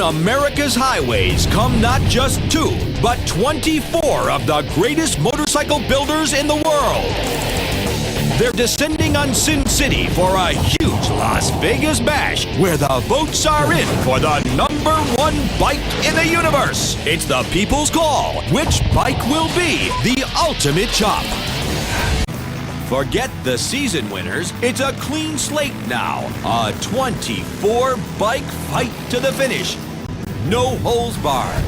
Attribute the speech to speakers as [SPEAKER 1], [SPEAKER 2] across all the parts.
[SPEAKER 1] America's highways come not just 2, but 24 of the greatest motorcycle builders in the world. They're descending on Sin City for a huge Las Vegas bash where the votes are in for the #1 bike in the universe. It's the people's call. Which bike will be the ultimate chop? Forget the season winners. It's a clean slate now. A 24 bike fight to the finish. No holes barred.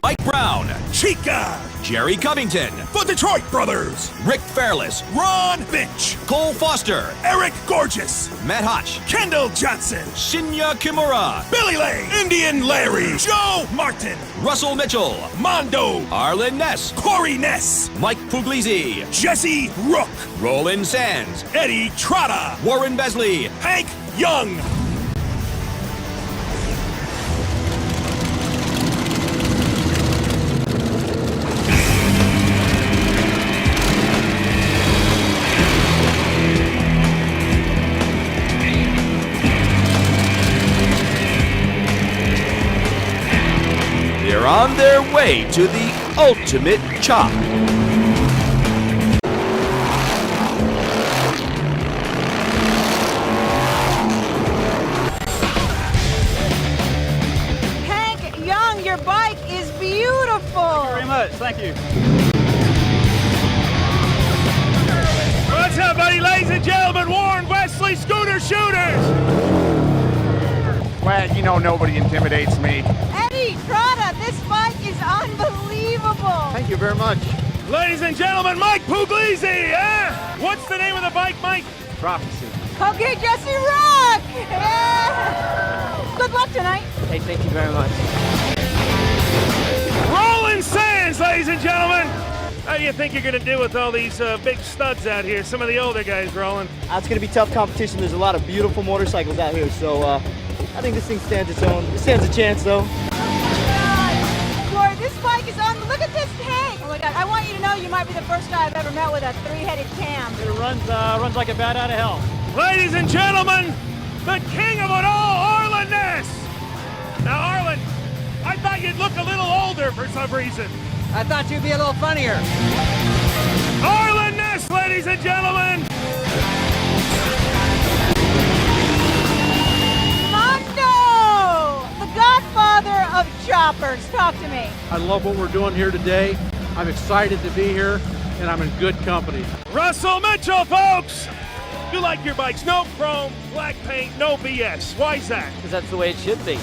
[SPEAKER 1] Mike Brown,
[SPEAKER 2] Chica,
[SPEAKER 1] Jerry Covington,
[SPEAKER 2] the Detroit Brothers,
[SPEAKER 1] Rick Fairless,
[SPEAKER 2] Ron Finch,
[SPEAKER 1] Cole Foster,
[SPEAKER 2] Eric Gorgeous,
[SPEAKER 1] Matt Hotch,
[SPEAKER 2] Kendall Johnson,
[SPEAKER 1] Shinya Kimura,
[SPEAKER 2] Billy Lane, Indian Larry, Joe Martin,
[SPEAKER 1] Russell Mitchell,
[SPEAKER 2] Mondo,
[SPEAKER 1] Arlen Ness,
[SPEAKER 2] Corey Ness,
[SPEAKER 1] Mike Puglisi,
[SPEAKER 2] Jesse Rook,
[SPEAKER 1] Roland Sands,
[SPEAKER 2] Eddie Trotta,
[SPEAKER 1] Warren Besley,
[SPEAKER 2] Hank Young.
[SPEAKER 1] They're on their way to the ultimate chop.
[SPEAKER 3] Hank Young, your bike is beautiful.
[SPEAKER 4] Thank you very much. Thank you.
[SPEAKER 2] What's up, buddy? Ladies and gentlemen, Warren Wesley, Scooter Shooters.
[SPEAKER 4] Well, you know nobody intimidates me.
[SPEAKER 3] Eddie Trotta, this bike is unbelievable.
[SPEAKER 4] Thank you very much.
[SPEAKER 2] Ladies and gentlemen, Mike Puglisi, eh? What's the name of the bike, Mike?
[SPEAKER 4] Prophecy.
[SPEAKER 3] Okay, Jesse Rock. Yeah. Good luck tonight.
[SPEAKER 4] Hey, thank you very much.
[SPEAKER 2] Roland Sands, ladies and gentlemen. How do you think you're going to do with all these big studs out here? Some of the older guys, Roland.
[SPEAKER 5] It's going to be tough competition. There's a lot of beautiful motorcycles out here, so I think this thing stands its own. It stands a chance, though.
[SPEAKER 3] Corey, this bike is on. Look at this tank. Oh my God! I want you to know you might be the first guy I've ever met with a 3-headed cam.
[SPEAKER 4] It runs like a bat out of hell.
[SPEAKER 2] Ladies and gentlemen, the king of it all, Arlen Ness. Now, Arlen, I thought you'd look a little older for some reason.
[SPEAKER 5] I thought you'd be a little funnier.
[SPEAKER 2] Arlen Ness, ladies and gentlemen.
[SPEAKER 3] Mondo, the godfather of choppers. Talk to me.
[SPEAKER 6] I love what we're doing here today. I'm excited to be here, and I'm in good company.
[SPEAKER 2] Russell Mitchell, folks. You like your bikes, no chrome, black paint, no BS. Why is that?
[SPEAKER 5] Because that's the way it should be.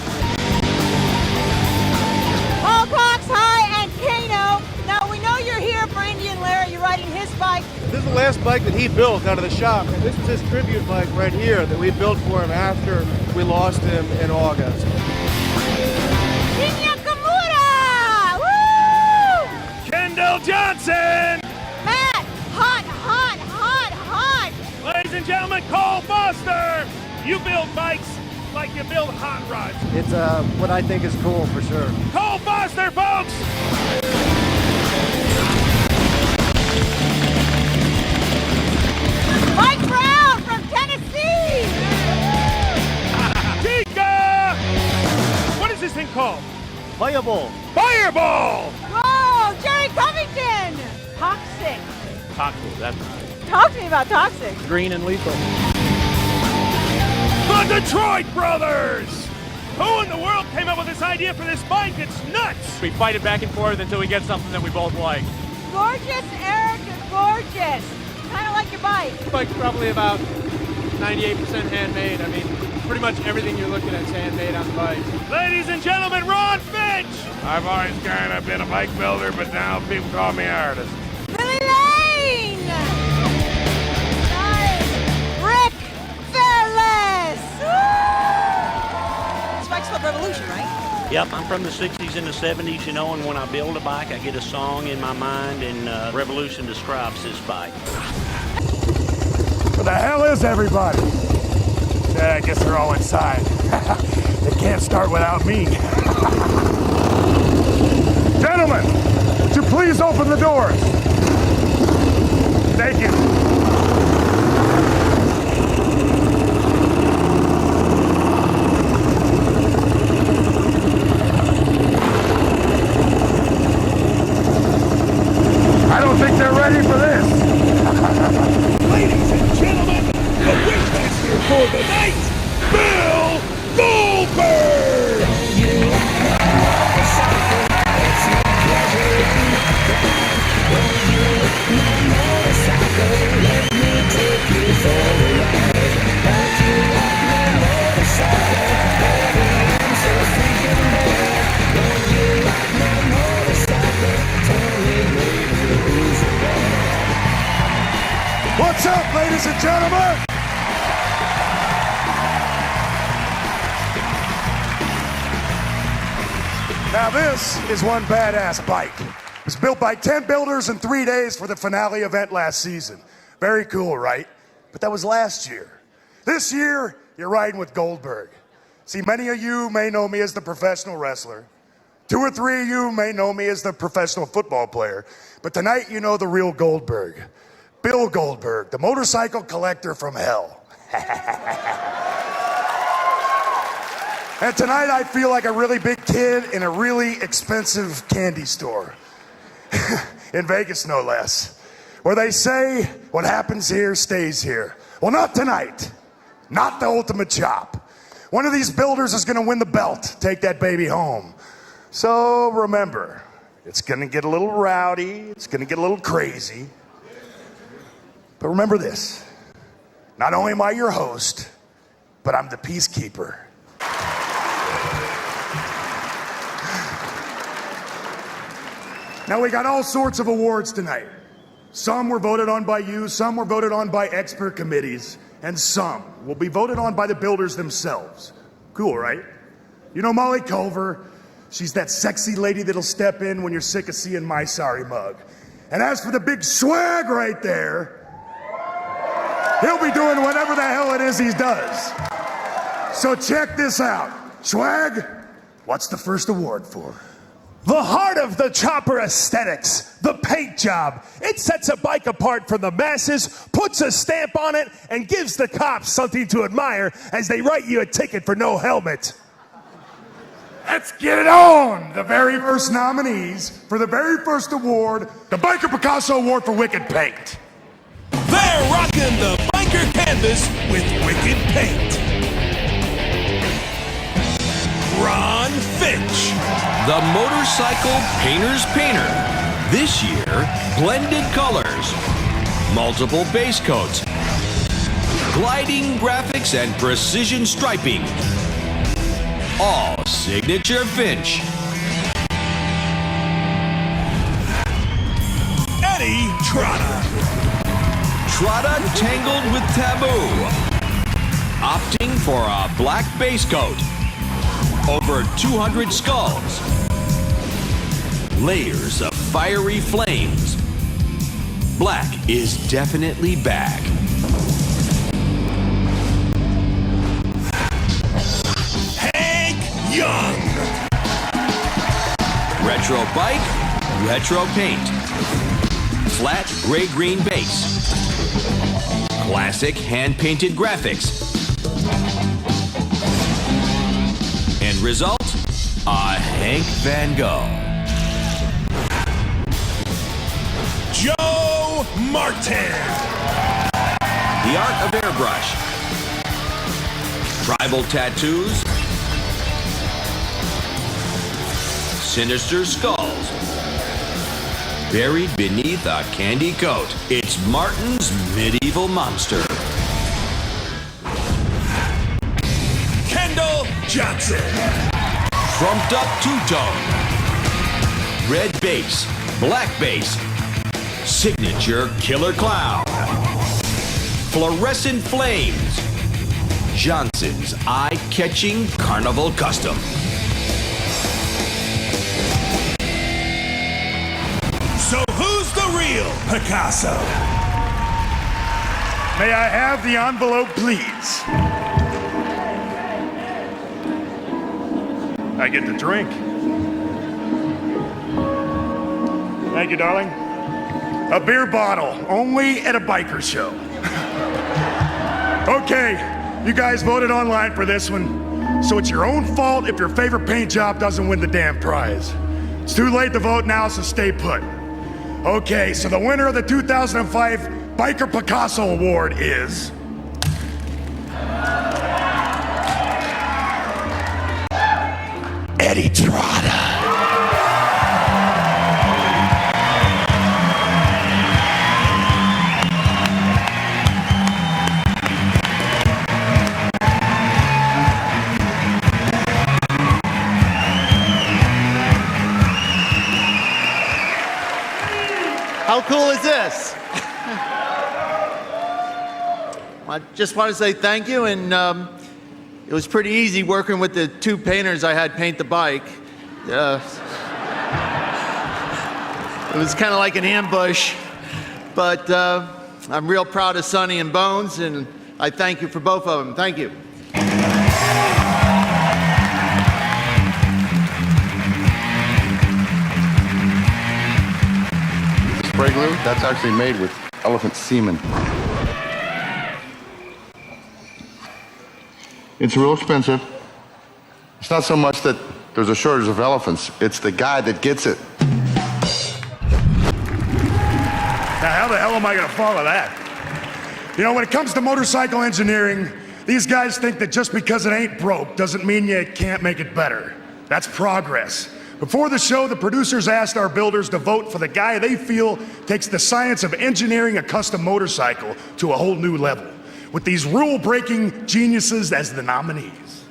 [SPEAKER 3] Paul Cox, High, and Kano. Now, we know you're here for Indian Larry. You're riding his bike.
[SPEAKER 7] This is the last bike that he built out of the shop, and this is his tribute bike right here that we built for him after we lost him in August.
[SPEAKER 3] Shinya Kimura! Woo!
[SPEAKER 2] Kendall Johnson.
[SPEAKER 3] Matt, hot, hot, hot, hot.
[SPEAKER 2] Ladies and gentlemen, Cole Foster. You build bikes like you build hot rods.
[SPEAKER 7] It's what I think is cool for sure.
[SPEAKER 2] Cole Foster, folks.
[SPEAKER 3] Mike Brown from Tennessee.
[SPEAKER 2] Chica. What is this thing called?
[SPEAKER 5] Fireball.
[SPEAKER 2] Fireball.
[SPEAKER 3] Whoa, Jerry Covington. Toxic.
[SPEAKER 4] Toxic, that's
[SPEAKER 3] Talk to me about toxic.
[SPEAKER 5] Green and lethal.
[SPEAKER 2] The Detroit Brothers. Who in the world came up with this idea for this bike? It's nuts.
[SPEAKER 4] We fight it back and forth until we get something that we both like.
[SPEAKER 3] Gorgeous, Eric, gorgeous. Kind of like your bike.
[SPEAKER 6] The bike's probably about 98% handmade. I mean, pretty much everything you're looking at is handmade on the bike.
[SPEAKER 2] Ladies and gentlemen, Ron Finch.
[SPEAKER 8] I've always kind of been a bike builder, but now people call me artist.
[SPEAKER 3] Billy Lane. Nice. Rick Fairless. Woo! This bike's called Revolution, right?
[SPEAKER 9] Yep, I'm from the 60s and the 70s, you know, and when I build a bike, I get a song in my mind, and Revolution describes this bike.
[SPEAKER 8] Where the hell is everybody? I guess they're all inside. They can't start without me. Gentlemen, would you please open the doors? Thank you. What's up, ladies and gentlemen? Now this is one badass bike. It was built by 10 builders in 3 days for the finale event last season. Very cool, right? But that was last year. This year, you're riding with Goldberg. See, many of you may know me as the professional wrestler. 2 or 3 of you may know me as the professional football player. But tonight, you know the real Goldberg. Bill Goldberg, the motorcycle collector from hell. And tonight I feel like a really big kid in a really expensive candy store. In Vegas, no less. Where they say, what happens here stays here. Well, not tonight. Not the ultimate chop. One of these builders is gonna win the belt, take that baby home. So remember, it's gonna get a little rowdy, it's gonna get a little crazy. But remember this, not only am I your host, but I'm the peacekeeper. Now we got all sorts of awards tonight. Some were voted on by you, some were voted on by expert committees, and some will be voted on by the builders themselves. Cool, right? You know Molly Culver, she's that sexy lady that'll step in when you're sick of seeing my sorry mug. And as for the big swag right there, he'll be doing whatever the hell it is he does. So check this out. Swag, what's the first award for?
[SPEAKER 2] The heart of the chopper aesthetics, the paint job. It sets a bike apart from the masses, puts a stamp on it, and gives the cops something to admire as they write you a ticket for no helmet.
[SPEAKER 8] Let's get it on! The very first nominees for the very first award, the Biker Picasso Award for Wicked Paint.
[SPEAKER 1] They're rocking the biker canvas with wicked paint. Ron Finch, the motorcycle painter's painter. This year, blended colors, multiple base coats, gliding graphics, and precision striping. All signature Finch. Eddie Trotta. Trotta tangled with Taboo, opting for a black base coat. Over 200 skulls. Layers of fiery flames. Black is definitely back. Hank Young. Retro bike, retro paint. Flat gray-green base. Classic hand-painted graphics. End result, a Hank Van Gogh. Joe Martin. The art of airbrush. Tribal tattoos. Sinister skulls. Buried beneath a candy coat. It's Martin's Medieval Monster. Kendall Johnson. Trumped up two-tone. Red base, black base. Signature Killer Clown. Fluorescent flames. Johnson's eye-catching Carnival Custom. So who's the real Picasso?
[SPEAKER 8] May I have the envelope, please? I get the drink. Thank you, darling. A beer bottle, only at a biker show. Okay, you guys voted online for this one, so it's your own fault if your favorite paint job doesn't win the damn prize. It's too late to vote now, so stay put. Okay, so the winner of the 2005 Biker Picasso Award is... Eddie Trotta.
[SPEAKER 5] cool is this? I just want to say thank you, and it was pretty easy working with the two painters I had paint the bike. It was kind of like an ambush, but I'm real proud of Sonny and Bones, and I thank you for both of them. Thank you.
[SPEAKER 10] Spray glue, that's actually made with elephant semen. It's real expensive. It's not so much that there's a shortage of elephants, it's the guy that gets it.
[SPEAKER 8] Now, how the hell am I gonna follow that? You know, when it comes to motorcycle engineering, these guys think that just because it ain't broke doesn't mean you can't make it better. That's progress. Before the show, the producers asked our builders to vote for the guy they feel takes the science of engineering a custom motorcycle to a whole new level, with these rule-breaking geniuses as the nominees.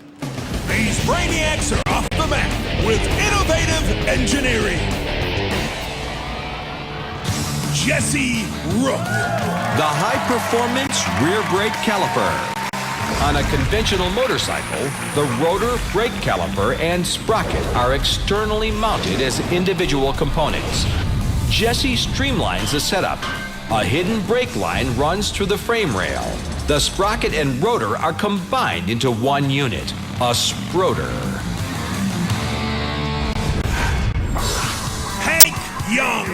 [SPEAKER 1] These brainiacs are off the map with innovative engineering. Jesse Rook. The high-performance rear brake caliper. On a conventional motorcycle, the rotor, brake caliper, and sprocket are externally mounted as individual components. Jesse streamlines the setup. A hidden brake line runs through the frame rail. The sprocket and rotor are combined into one unit, a sprotor. Hank Young.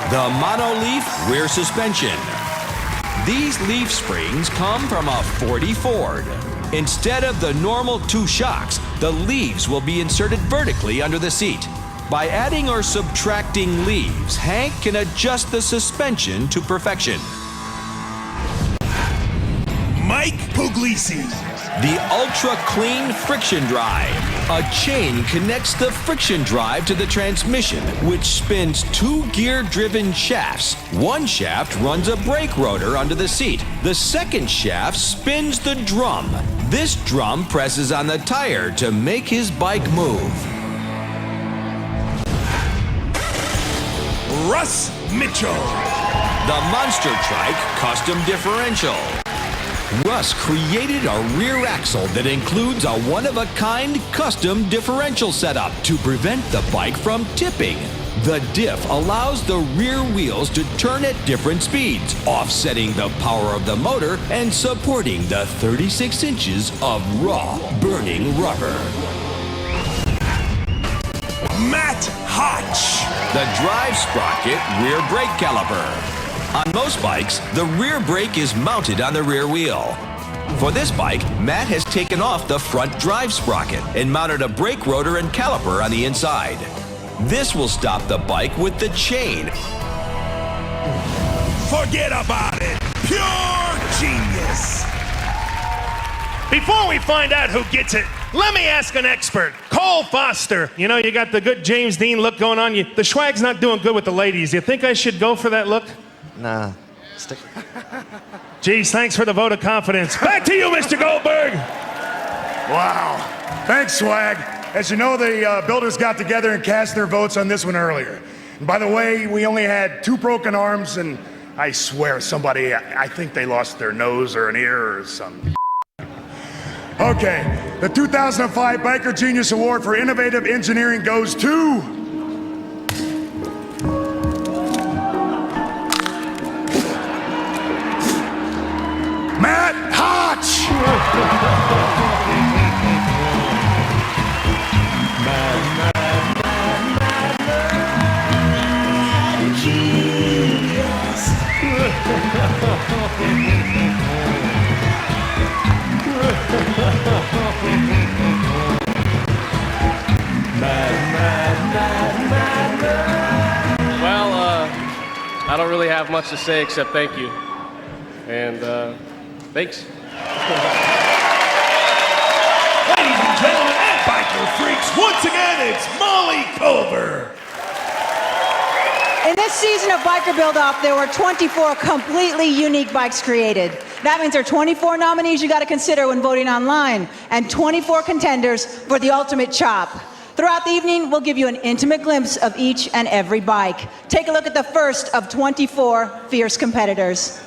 [SPEAKER 1] The monoleaf rear suspension. These leaf springs come from a 40 Ford. Instead of the normal two shocks, the leaves will be inserted vertically under the seat. By adding or subtracting leaves, Hank can adjust the suspension to perfection. Mike Puglisi. The Ultra Clean Friction Drive. A chain connects the friction drive to the transmission, which spins two gear-driven shafts. One shaft runs a brake rotor under the seat. The second shaft spins the drum. This drum presses on the tire to make his bike move. Russ Mitchell. The Monster Trike Custom Differential. Russ created a rear axle that includes a one-of-a-kind custom differential setup to prevent the bike from tipping. The diff allows the rear wheels to turn at different speeds, offsetting the power of the motor and supporting the 36 inches of raw, burning rubber. Matt Hotch. The drive sprocket rear brake caliper. On most bikes, the rear brake is mounted on the rear wheel. For this bike, Matt has taken off the front drive sprocket and mounted a brake rotor and caliper on the inside. This will stop the bike with the chain. Forget about it. Pure genius.
[SPEAKER 2] Before we find out who gets it, let me ask an expert. Cole Foster. You know, you got the good James Dean look going on. The swag's not doing good with the ladies. You think I should go for that look?
[SPEAKER 5] Nah.
[SPEAKER 2] Geez, thanks for the vote of confidence. Back to you, Mr. Goldberg.
[SPEAKER 8] Wow. Thanks, Swag. As you know, the builders got together and cast their votes on this one earlier. And by the way, we only had 2 broken arms, and I swear somebody, I think they lost their nose or an ear or something. Okay, the 2005 Biker Genius Award for Innovative Engineering goes to... Matt Hotch!
[SPEAKER 6] Well, I don't really have much to say except thank you. And thanks.
[SPEAKER 2] Ladies and gentlemen and biker freaks, once again, it's Molly Culver.
[SPEAKER 3] In this season of Biker Build-Off, there were 24 completely unique bikes created. That means there are 24 nominees you got to consider when voting online, and 24 contenders for the ultimate chop. Throughout the evening, we'll give you an intimate glimpse of each and every bike. Take a look at the first of 24 fierce competitors.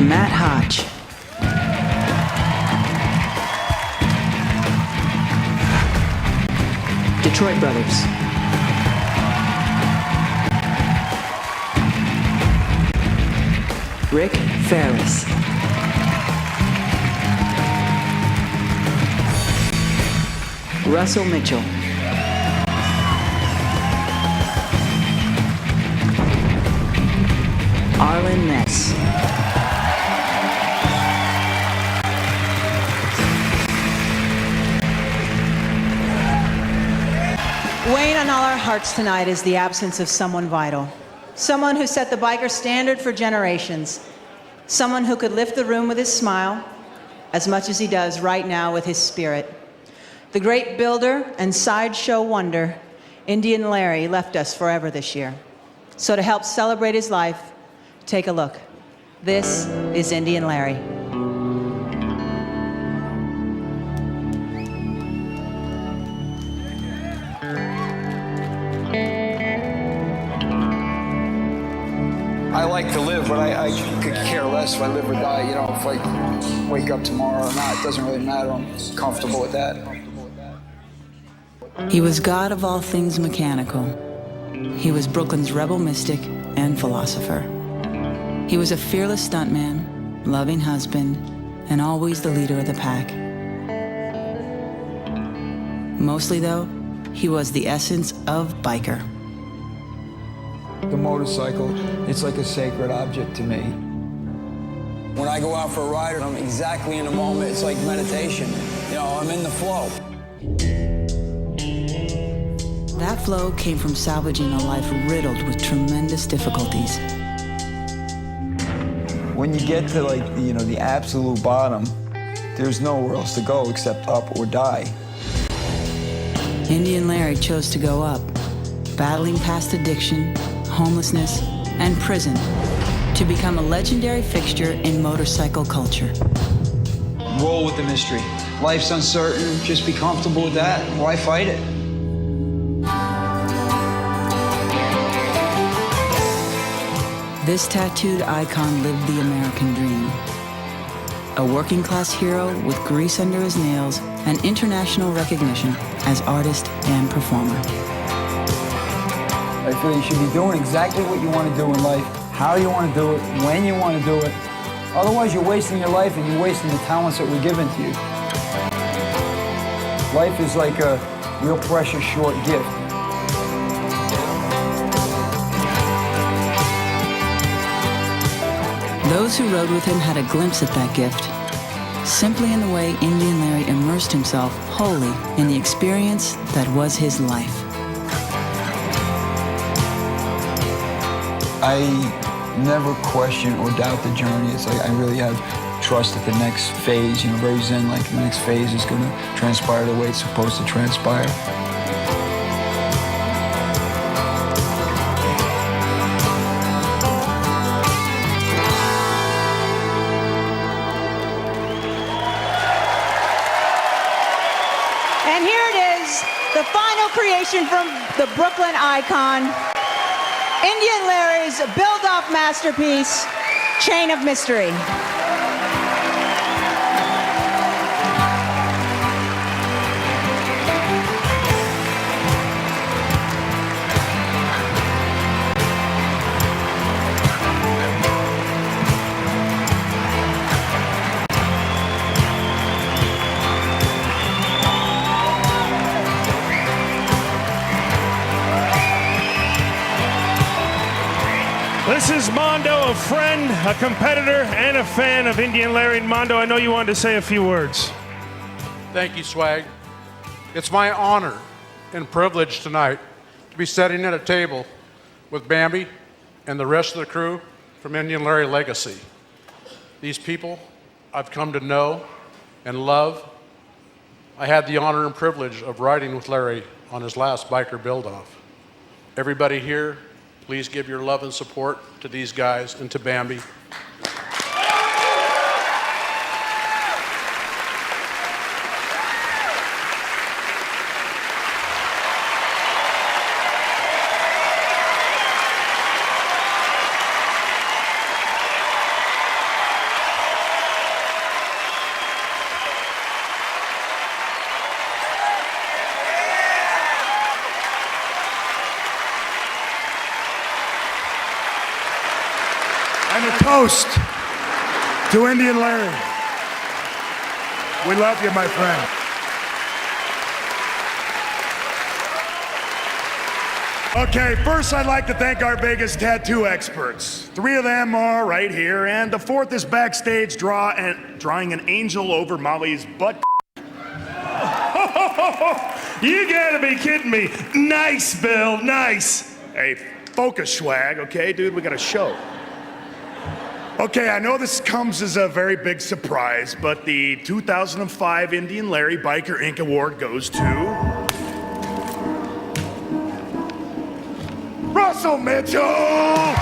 [SPEAKER 11] Matt Hodge. Detroit Brothers. Rick Ferris. Russell Mitchell. Arlen Ness.
[SPEAKER 3] Weighing on all our hearts tonight is the absence of someone vital. Someone who set the biker standard for generations. Someone who could lift the room with his smile as much as he does right now with his spirit. The great builder and sideshow wonder, Indian Larry, left us forever this year. So to help celebrate his life, take a look. This is Indian Larry.
[SPEAKER 12] I like to live, but I could care less if I live or die. You know, if I wake up tomorrow or not, it doesn't really matter. I'm comfortable with that.
[SPEAKER 11] He was God of all things mechanical. He was Brooklyn's rebel mystic and philosopher. He was a fearless stuntman, loving husband, and always the leader of the pack. Mostly, though, he was the essence of biker.
[SPEAKER 12] The motorcycle, it's like a sacred object to me. When I go out for a ride, I'm exactly in the moment. It's like meditation. You know, I'm in the flow.
[SPEAKER 11] That flow came from salvaging a life riddled with tremendous difficulties.
[SPEAKER 12] When you get to the absolute bottom, there's nowhere else to go except up or die.
[SPEAKER 11] Indian Larry chose to go up, battling past addiction, homelessness, and prison to become a legendary fixture in motorcycle culture.
[SPEAKER 12] Roll with the mystery. Life's uncertain, just be comfortable with that. Why fight it?
[SPEAKER 11] This tattooed icon lived the American dream. A working class hero with grease under his nails and international recognition as artist and performer.
[SPEAKER 12] I feel you should be doing exactly what you want to do in life, how you want to do it, when you want to do it. Otherwise, you're wasting your life and you're wasting the talents that were given to you. Life is like a real precious short gift.
[SPEAKER 11] Those who rode with him had a glimpse at that gift, simply in the way Indian Larry immersed himself wholly in the experience that was his life.
[SPEAKER 12] I never question or doubt the journey. It's like I really have trust that the next phase, very zen, like the next phase is going to transpire the way it's supposed to transpire.
[SPEAKER 3] And here it is, the final creation from the Brooklyn icon, Indian Larry's build-off masterpiece, Chain of Mystery.
[SPEAKER 2] This is Mondo, a friend, a competitor, and a fan of Indian Larry. Mondo, I know you wanted to say a few words.
[SPEAKER 13] Thank you, Swag. It's my honor and privilege tonight to be sitting at a table with Bambi and the rest of the crew from Indian Larry Legacy. These people I've come to know and love. I had the honor and privilege of riding with Larry on his last biker build-off. Everybody here, please give your love and support to these guys and to Bambi.
[SPEAKER 8] a toast to Indian Larry. We love you, my friend. Okay, first I'd like to thank our Vegas tattoo experts. 3 of them are right here, and the 4th is backstage drawing an angel over Molly's butt.
[SPEAKER 2] You gotta be kidding me. Nice, Bill, nice.
[SPEAKER 8] Hey, focus, Swag, okay, dude? We got a show. Okay, I know this comes as a very big surprise, but the 2005 Indian Larry Biker Inc. Award goes to Russell Mitchell!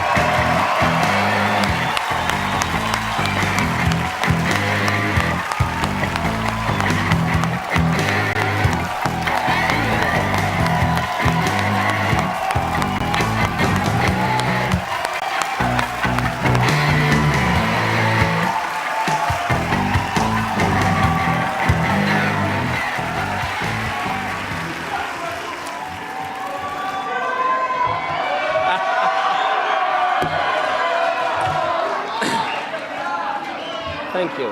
[SPEAKER 6] Thank you.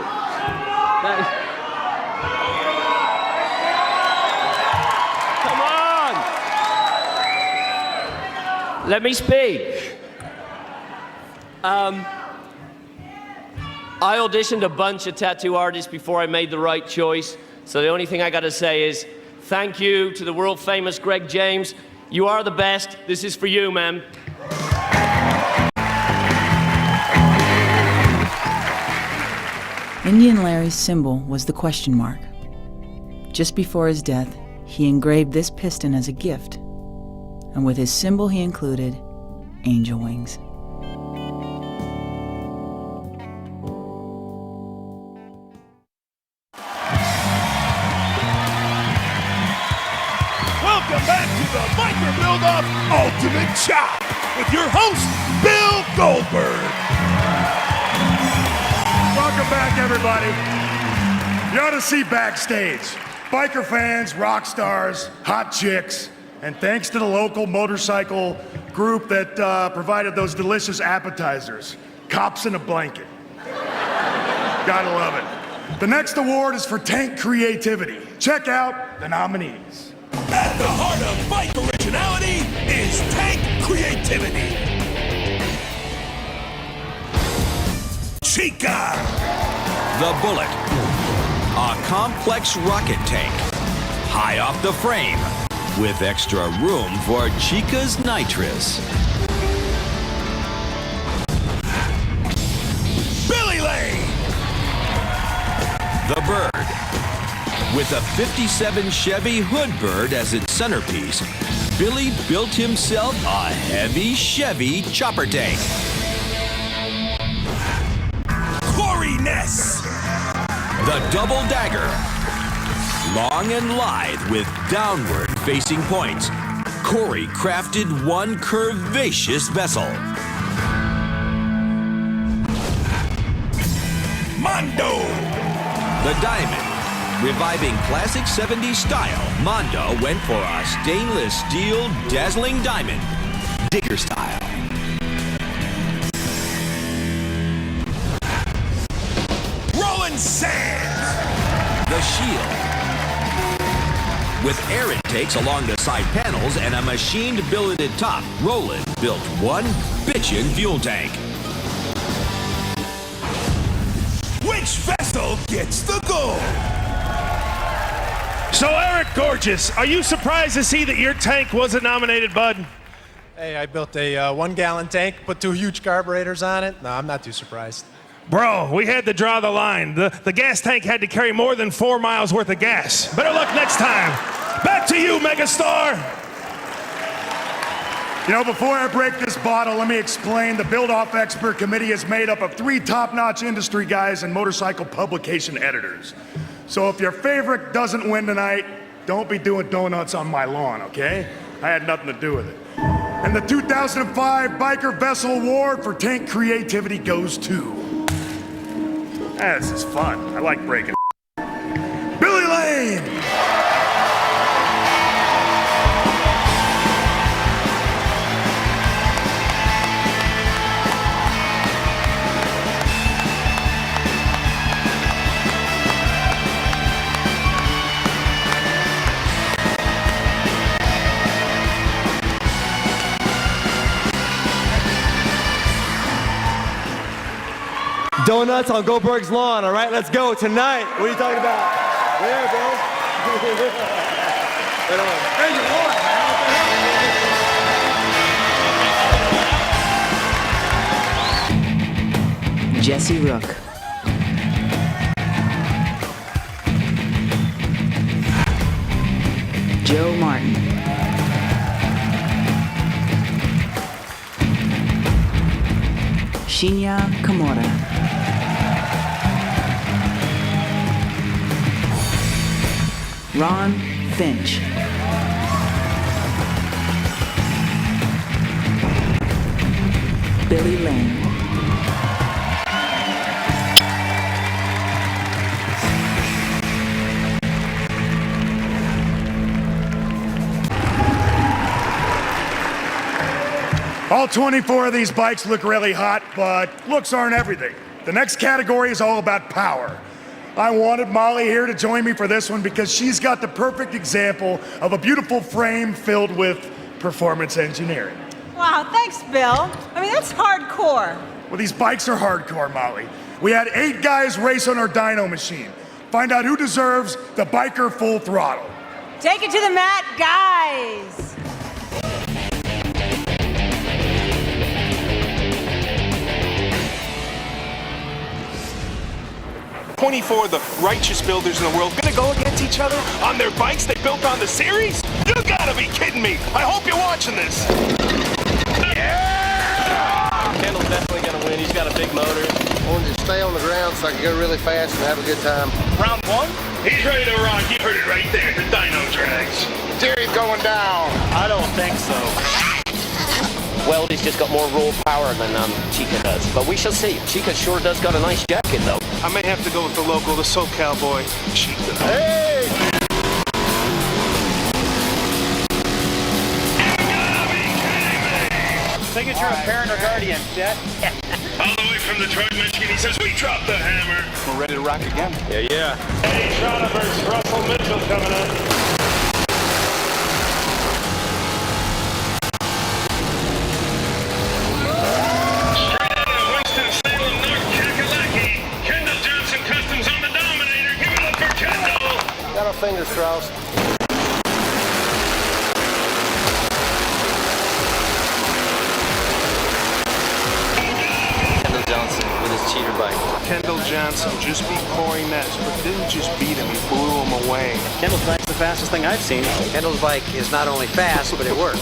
[SPEAKER 6] Come on! Let me speak. I auditioned a bunch of tattoo artists before I made the right choice, so the only thing I gotta say is thank you to the world famous Greg James. You are the best. This is for you, man.
[SPEAKER 11] Indian Larry's symbol was the question mark. Just before his death, he engraved this piston as a gift, and with his symbol he included angel wings.
[SPEAKER 2] Welcome back to the Biker Build-Up Ultimate Chop with your host, Bill Goldberg.
[SPEAKER 8] Welcome back, everybody. You ought to see backstage. Biker fans, rock stars, hot chicks, and thanks to the local motorcycle group that provided those delicious appetizers. Cops in a blanket. Gotta love it. The next award is for tank creativity. Check out the nominees.
[SPEAKER 2] At the heart of bike originality is tank creativity. Chica.
[SPEAKER 1] The Bullet. A complex rocket tank. High off the frame. With extra room for Chica's nitrous.
[SPEAKER 2] Billy Lane.
[SPEAKER 1] The Bird. With a 57 Chevy Hoodbird as its centerpiece, Billy built himself a heavy Chevy chopper tank.
[SPEAKER 2] Corey Ness.
[SPEAKER 1] The Double Dagger. Long and lithe with downward-facing points, Corey crafted one curvaceous vessel.
[SPEAKER 2] Mondo.
[SPEAKER 1] The Diamond. Reviving classic 70s style, Mondo went for a stainless steel dazzling diamond, digger style.
[SPEAKER 2] Rolling Sands.
[SPEAKER 1] The Shield. With air intakes along the side panels and a machined billeted top, Roland built one bitchin' fuel tank.
[SPEAKER 2] Which vessel gets the gold? So, Eric Gorgeous, are you surprised to see that your tank wasn't nominated, bud?
[SPEAKER 14] Hey, I built a 1-gallon tank, put 2 huge carburetors on it. No, I'm not too surprised.
[SPEAKER 2] Bro, we had to draw the line. The gas tank had to carry more than 4 miles worth of gas. Better luck next time. Back to you, megastar.
[SPEAKER 8] You know, before I break this bottle, let me explain. The Build-Off Expert Committee is made up of 3 top-notch industry guys and motorcycle publication editors. So if your favorite doesn't win tonight, don't be doing donuts on my lawn, okay? I had nothing to do with it. And the 2005 Biker Vessel Award for tank creativity goes to... This is fun. I like breaking. Billy Lane!
[SPEAKER 15] Donuts on Goldberg's lawn, all right? Let's go tonight. What are you talking about? There, bro. Right on. Hey, you won, man.
[SPEAKER 11] Jesse Rook. Joe Martin. Shinya Kimura. Ron Finch. Billy Lane.
[SPEAKER 8] All 24 of these bikes look really hot, but looks aren't everything. The next category is all about power. I wanted Molly here to join me for this one because she's got the perfect example of a beautiful frame filled with performance engineering.
[SPEAKER 3] Wow, thanks, Bill. I mean, that's hardcore.
[SPEAKER 8] Well, these bikes are hardcore, Molly. We had 8 guys race on our dyno machine. Find out who deserves the biker full throttle.
[SPEAKER 3] Take it to the mat, guys.
[SPEAKER 2] 24 of the righteous builders in the world gonna go against each other on their bikes they built on the series? You gotta be kidding me! I hope you're watching this! Yeah!
[SPEAKER 6] Kendall's definitely gonna win. He's got a big motor.
[SPEAKER 7] I wanted to stay on the ground so I could go really fast and have a good time.
[SPEAKER 2] Round 1? He's ready to rock. You heard it right there. The dyno drags.
[SPEAKER 7] Jerry's going down.
[SPEAKER 9] I don't think so.
[SPEAKER 6] Well, he's just got more raw power than Chica does. But we shall see. Chica sure does got a nice jacket, though.
[SPEAKER 2] I may have to go with the local, the SoCal boy, Chica.
[SPEAKER 7] Hey!
[SPEAKER 9] Signature of parent or guardian, Jet?
[SPEAKER 2] All the way from Detroit, Michigan, he says, we dropped the hammer.
[SPEAKER 7] We're ready to rock again.
[SPEAKER 6] Yeah.
[SPEAKER 2] Eddie Trotter versus Russell Mitchell coming up.
[SPEAKER 7] Got our fingers crossed.
[SPEAKER 6] Kendall Johnson with his cheater bike.
[SPEAKER 2] Kendall Johnson just beat Corey Ness, but didn't just beat him, he blew him away.
[SPEAKER 9] Kendall's bike's the fastest thing I've seen.
[SPEAKER 16] Kendall's bike is not only fast, but it works.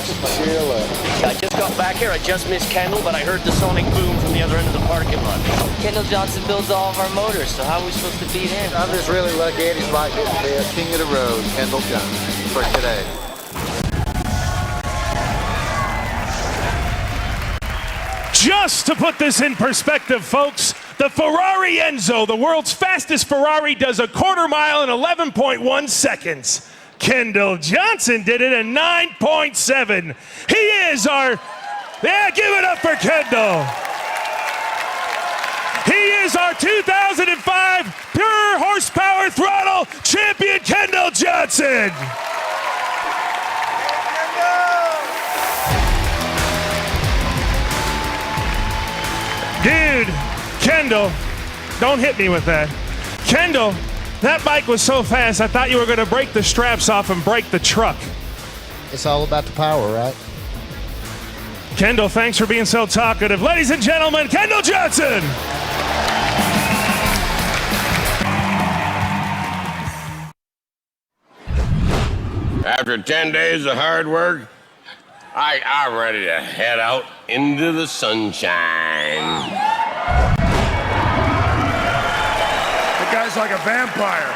[SPEAKER 6] I just got back here. I just missed Kendall, but I heard the sonic boom from the other end of the parking lot.
[SPEAKER 16] Kendall Johnson builds all of our motors, so how are we supposed to beat him?
[SPEAKER 7] I'm just really lucky Eddie's bike didn't fit.
[SPEAKER 5] King of the road, Kendall Johnson, for today.
[SPEAKER 2] Just to put this in perspective, folks, the Ferrari Enzo, the world's fastest Ferrari, does a quarter mile in 11.1 seconds. Kendall Johnson did it in 9.7. He is our, give it up for Kendall. He is our 2005 Pure Horsepower Throttle champion, Kendall Johnson. Dude, Kendall, don't hit me with that. Kendall, that bike was so fast, I thought you were going to break the straps off and break the truck.
[SPEAKER 7] It's all about the power, right?
[SPEAKER 2] Kendall, thanks for being so talkative. Ladies and gentlemen, Kendall Johnson.
[SPEAKER 17] After 10 days of hard work, I'm ready to head out into the sunshine.
[SPEAKER 8] The guy's like a vampire.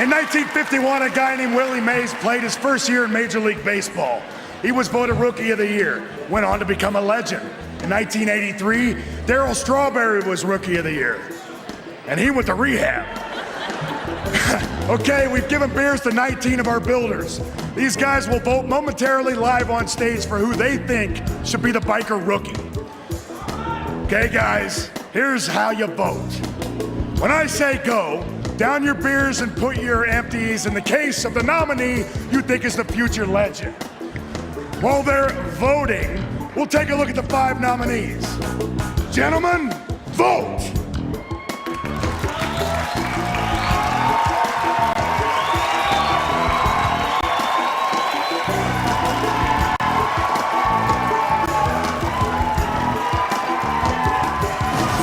[SPEAKER 8] In 1951, a guy named Willie Mays played his first year in Major League Baseball. He was voted Rookie of the Year, went on to become a legend. In 1983, Darryl Strawberry was Rookie of the Year, and he went to rehab. Okay, we've given beers to 19 of our builders. These guys will vote momentarily live on stage for who they think should be the biker rookie. Okay, guys, here's how you vote. When I say go, down your beers and put your empties in the case of the nominee you think is the future legend. While they're voting, we'll take a look at the 5 nominees. Gentlemen, vote.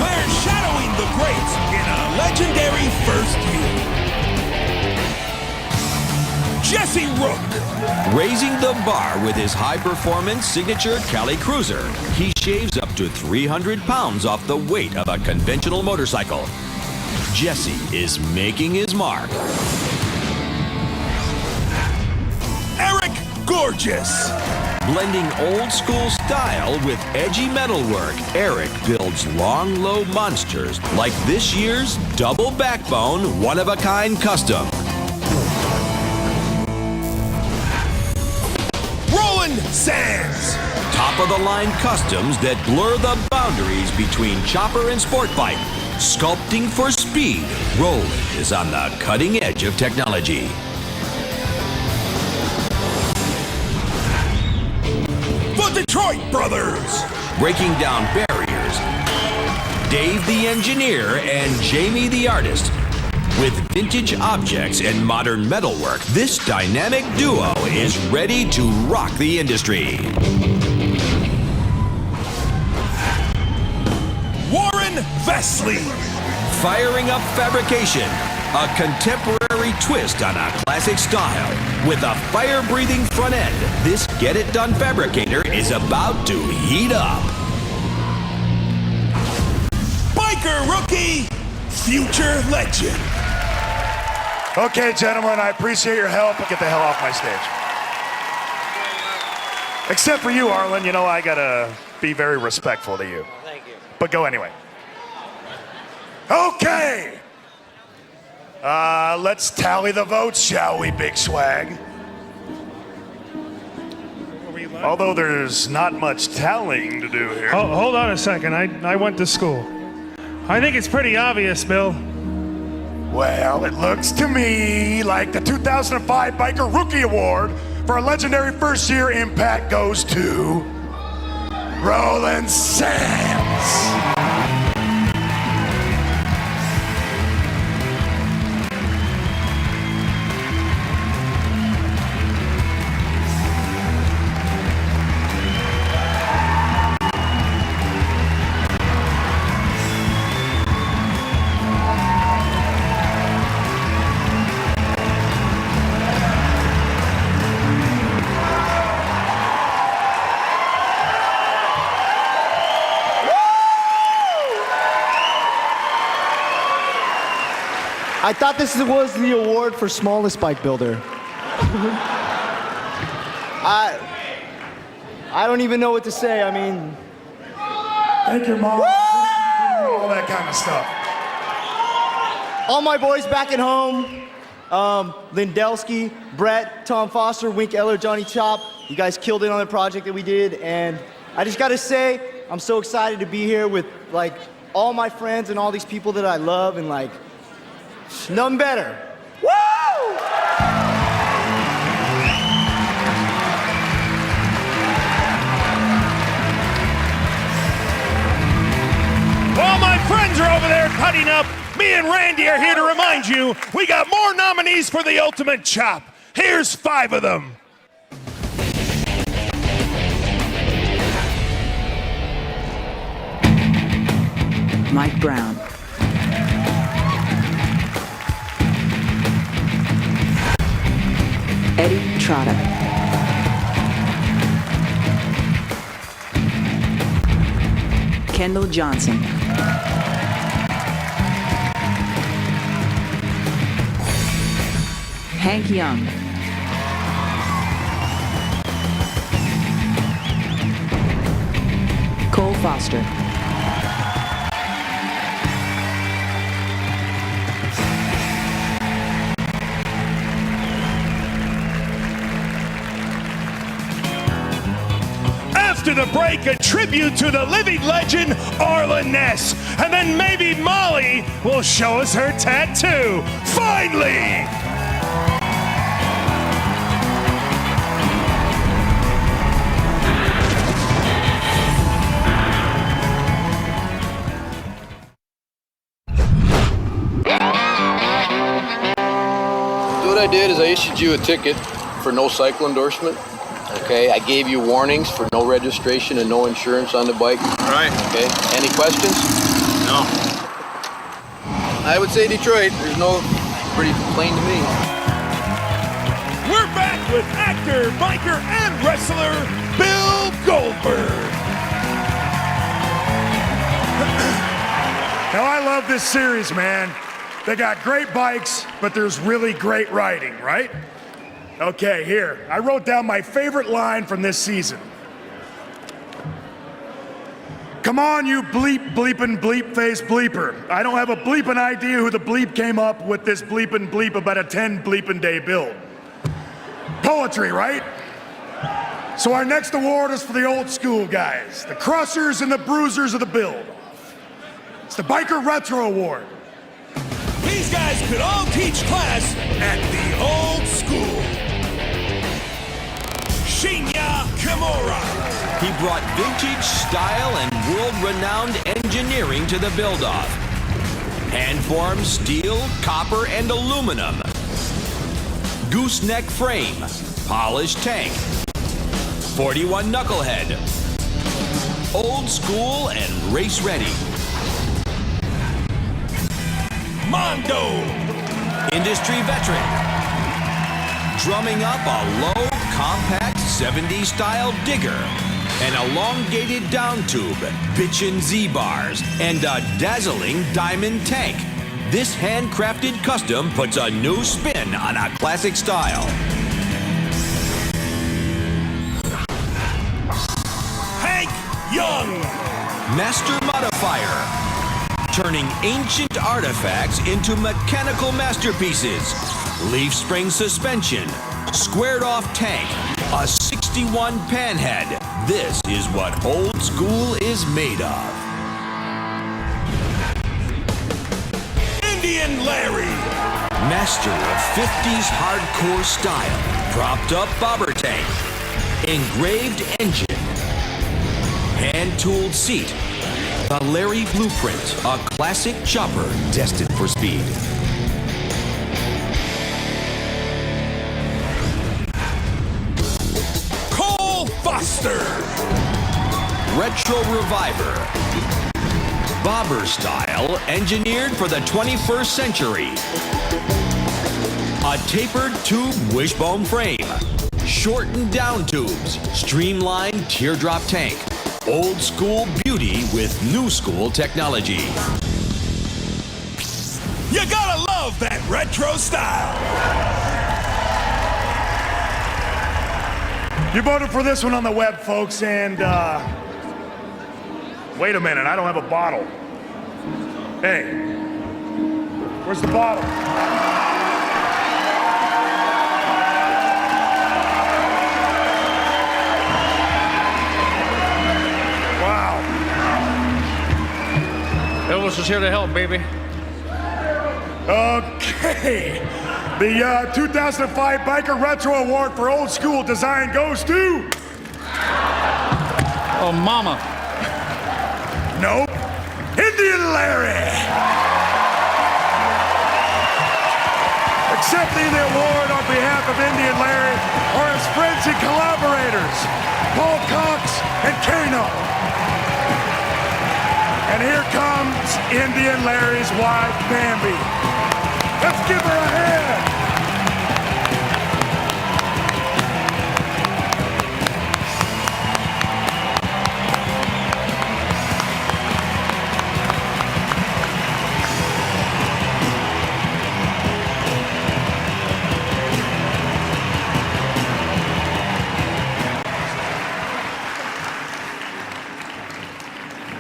[SPEAKER 1] They're shadowing the greats in a legendary first year. Jesse Rook, raising the bar with his high-performance signature Cali Cruiser. He shaves up to 300 pounds off the weight of a conventional motorcycle. Jesse is making his mark. Eric Gorgeous, blending old-school style with edgy metalwork. Eric builds long, low monsters like this year's double backbone, one-of-a-kind custom. Roland Sands, top-of-the-line customs that blur the boundaries between chopper and sport bike. Sculpting for speed, Roland is on the cutting edge of technology. The Detroit Brothers, breaking down barriers. Dave the engineer and Jamie the artist. With vintage objects and modern metalwork, this dynamic duo is ready to rock the industry. Warren Vesley, firing up fabrication, a contemporary twist on a classic style. With a fire-breathing front end, this get-it-done fabricator is about to heat up. Biker rookie, future legend.
[SPEAKER 8] Okay, gentlemen, I appreciate your help, but get the hell off my stage. Except for you, Arlen. You know, I gotta be very respectful to you.
[SPEAKER 16] Thank you.
[SPEAKER 8] But go anyway. Okay. Let's tally the votes, shall we, Big Swag? Although there's not much tallying to do here.
[SPEAKER 2] Hold on a second. I went to school. I think it's pretty obvious, Bill.
[SPEAKER 8] Well, it looks to me like the 2005 Biker Rookie Award for a legendary first-year impact goes to Roland Sands.
[SPEAKER 18] I thought this was the award for smallest bike builder. I don't even know what to say. I mean,
[SPEAKER 8] thank your mom. All that kind of stuff.
[SPEAKER 18] All my boys back at home, Lindelsky, Brett, Tom Foster, Wink Eller, Johnny Chop. You guys killed it on the project that we did, and I just gotta say, I'm so excited to be here with like all my friends and all these people that I love, and like, none better. Woo!
[SPEAKER 2] While my friends are over there cutting up, me and Randy are here to remind you we got more nominees for the Ultimate Chop. Here's 5 of them.
[SPEAKER 11] Mike Brown. Eddie Trotta. Kendall Johnson. Hank Young. Cole Foster.
[SPEAKER 2] After the break, a tribute to the living legend, Arlen Ness. And then maybe Molly will show us her tattoo. Finally!
[SPEAKER 19] did is I issued you a ticket for no cycle endorsement. Okay, I gave you warnings for no registration and no insurance on the bike.
[SPEAKER 5] Right.
[SPEAKER 19] Okay, any questions?
[SPEAKER 5] No.
[SPEAKER 19] I would say Detroit. There's no, pretty plain to me.
[SPEAKER 2] We're back with actor, biker, and wrestler Bill Goldberg.
[SPEAKER 8] Now, I love this series, man. They got great bikes, but there's really great riding, right? Okay, here. I wrote down my favorite line from this season. Come on, you bleep, bleepin', bleep face bleeper. I don't have a bleepin' idea who the bleep came up with this bleepin' bleep about a 10 bleepin' day build. Poetry, right? So our next award is for the old school guys, the crushers and the bruisers of the build. It's the Biker Retro Award.
[SPEAKER 1] These guys could all teach class at the old school. Shinya Kimura. He brought vintage style and world-renowned engineering to the build-off. Hand-formed steel, copper, and aluminum. Gooseneck frame. Polished tank. 41 knucklehead. Old school and race ready. Mondo. Industry veteran. Drumming up a low, compact 70s style digger. An elongated down tube, bitchin' Z-bars, and a dazzling diamond tank. This handcrafted custom puts a new spin on a classic style. Hank Young. Master Modifier. Turning ancient artifacts into mechanical masterpieces. Leaf spring suspension, squared off tank, a 61 panhead. This is what old school is made of. Indian Larry. Master of 50s hardcore style. Propped up bobber tank. Engraved engine. Hand-tooled seat. The Larry Blueprint, a classic chopper destined for speed. Cole Foster. Retro Reviver. Bobber style, engineered for the 21st century. A tapered tube wishbone frame. Shortened down tubes. Streamlined teardrop tank. Old school beauty with new school technology. You gotta love that retro style.
[SPEAKER 8] You voted for this one on the web, folks, and wait a minute, I don't have a bottle. Hey, where's the bottle?
[SPEAKER 4] Elvis is here to help, baby.
[SPEAKER 8] Okay. The 2005 Biker Retro Award for Old School Design goes to...
[SPEAKER 4] Oh, mama.
[SPEAKER 8] Nope. Indian Larry. Accepting the award on behalf of Indian Larry are his friends and collaborators, Paul Cox and Kano. And here comes Indian Larry's wife, Bambi. Let's give her a hand.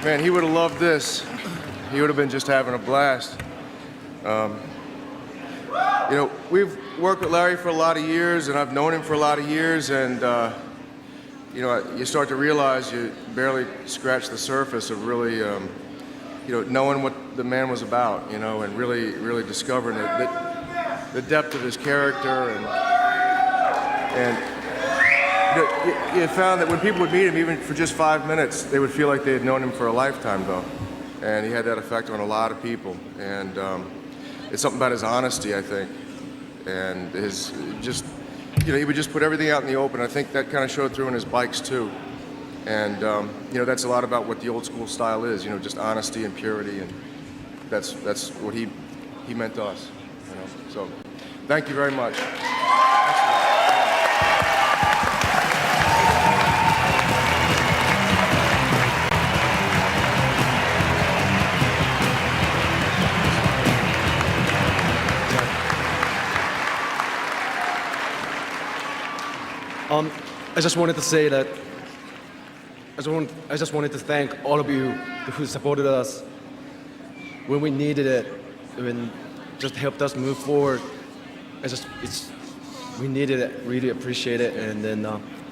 [SPEAKER 7] Man, he would have loved this. He would have been just having a blast. You know, we've worked with Larry for a lot of years, and I've known him for a lot of years, and you know, you start to realize you barely scratched the surface of really, you know, knowing what the man was about, you know, and really discovering the depth of his character, and you found that when people would meet him, even for just 5 minutes, they would feel like they had known him for a lifetime, though. And he had that effect on a lot of people. And it's something about his honesty, I think. and his just, you know, he would just put everything out in the open. I think that kind of showed through in his bikes too. And you know, that's a lot about what the old school style is. You know, just honesty and purity, and that's what he meant to us. You know, so thank you very much.
[SPEAKER 15] I just wanted to say that I just wanted to thank all of you who supported us when we needed it, when just helped us move forward. We needed it, really appreciate it, and then